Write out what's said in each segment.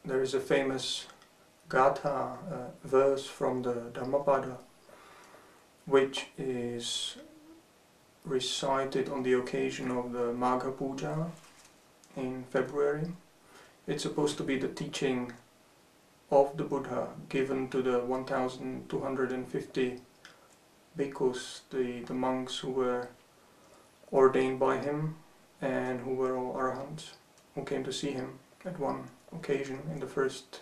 there is a famous gatha verse from the Dhammapada, which is recited on the occasion of the Magha Puja in February. It's supposed to be the teaching of the Buddha given to the 1,250 bhikkhus, the monks who were ordained by him and who were all arahants, who came to see him at one occasion in the first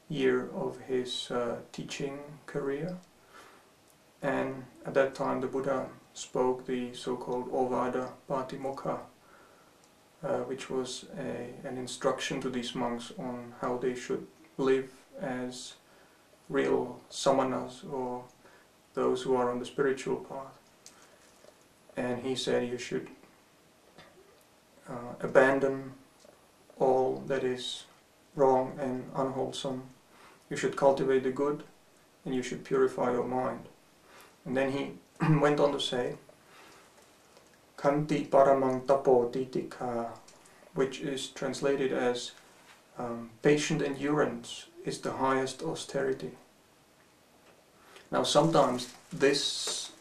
year of his teaching career. And at that time the Buddha spoke the so-called Ovada Patimokkha, which was an instruction to these monks on how they should live as real samanas, or those who are on the spiritual path. And he said you should abandon all that is wrong and unwholesome. You should cultivate the good, and you should purify your mind. And then he went on to say, khanti paramam tapo titikkha, which is translated as patient endurance is the highest austerity. Now sometimes this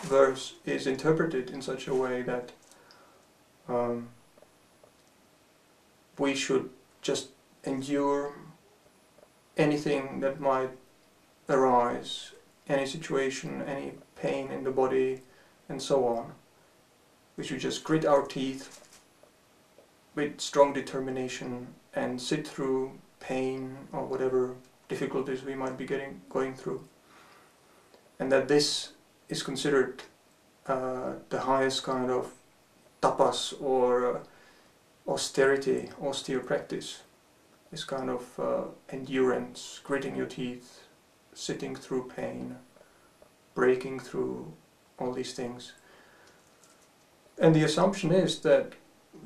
verse is interpreted in such a way that we should just endure anything that might arise, any situation, any pain in the body, and so on. We should just grit our teeth with strong determination and sit through pain or whatever difficulties we might be going through. And that this is considered the highest kind of tapas or austerity, austere practice. This kind of endurance, gritting your teeth, sitting through pain, breaking through all these things. And the assumption is that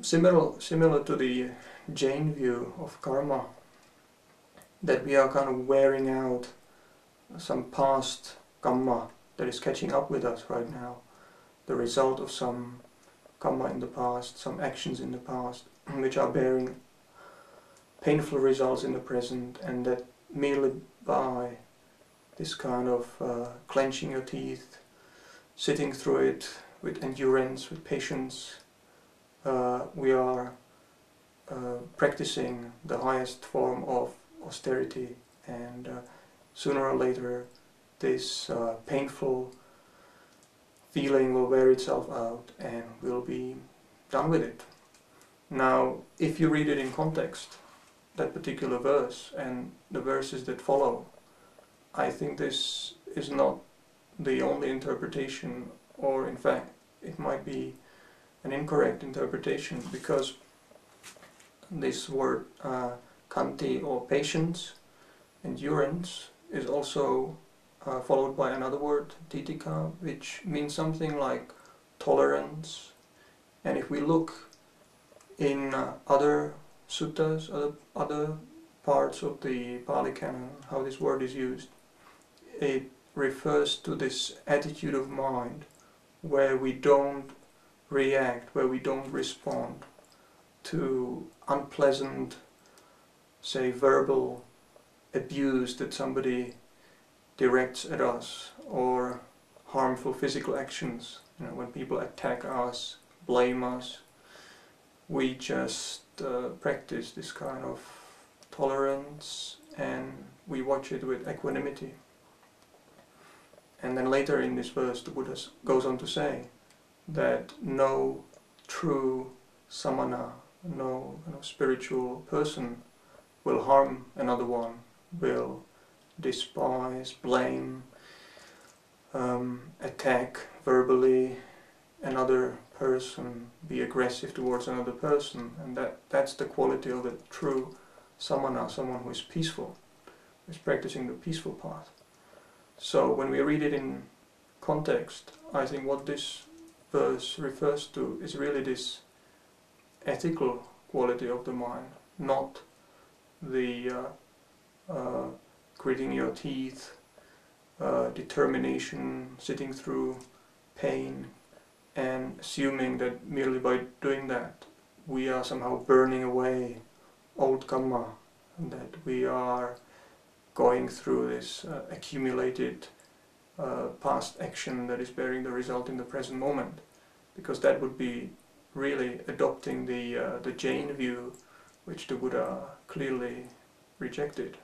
similar to the Jain view of karma, that we are kind of wearing out some past kamma that is catching up with us right now, the result of some kamma in the past, some actions in the past, which are bearing painful results in the present, and that merely by this kind of clenching your teeth, sitting through it with endurance, with patience, we are practicing the highest form of austerity, and sooner or later this painful feeling will wear itself out and we'll be done with it. Now, if you read it in context, that particular verse and the verses that follow, I think this is not the only interpretation, or in fact it might be an incorrect interpretation, because this word khanti, or patience, endurance, is also followed by another word, titikkha, which means something like tolerance. And if we look in other suttas, other parts of the Pali Canon, how this word is used, it refers to this attitude of mind where we don't react, where we don't respond to unpleasant, say, verbal abuse that somebody directs at us, or harmful physical actions. You know, when people attack us, blame us, we just practice this kind of tolerance and we watch it with equanimity. And then later in this verse the Buddha goes on to say that no true samana, no spiritual person will harm another one, will despise, blame, attack verbally another person, be aggressive towards another person. And that's the quality of a true samana, someone who is peaceful, who is practicing the peaceful path. So when we read it in context, I think what this verse refers to is really this ethical quality of the mind, not the gritting your teeth, determination, sitting through pain, and assuming that merely by doing that we are somehow burning away old kamma that we are going through this accumulated past action that is bearing the result in the present moment, because that would be really adopting the Jain view, which the Buddha clearly rejected.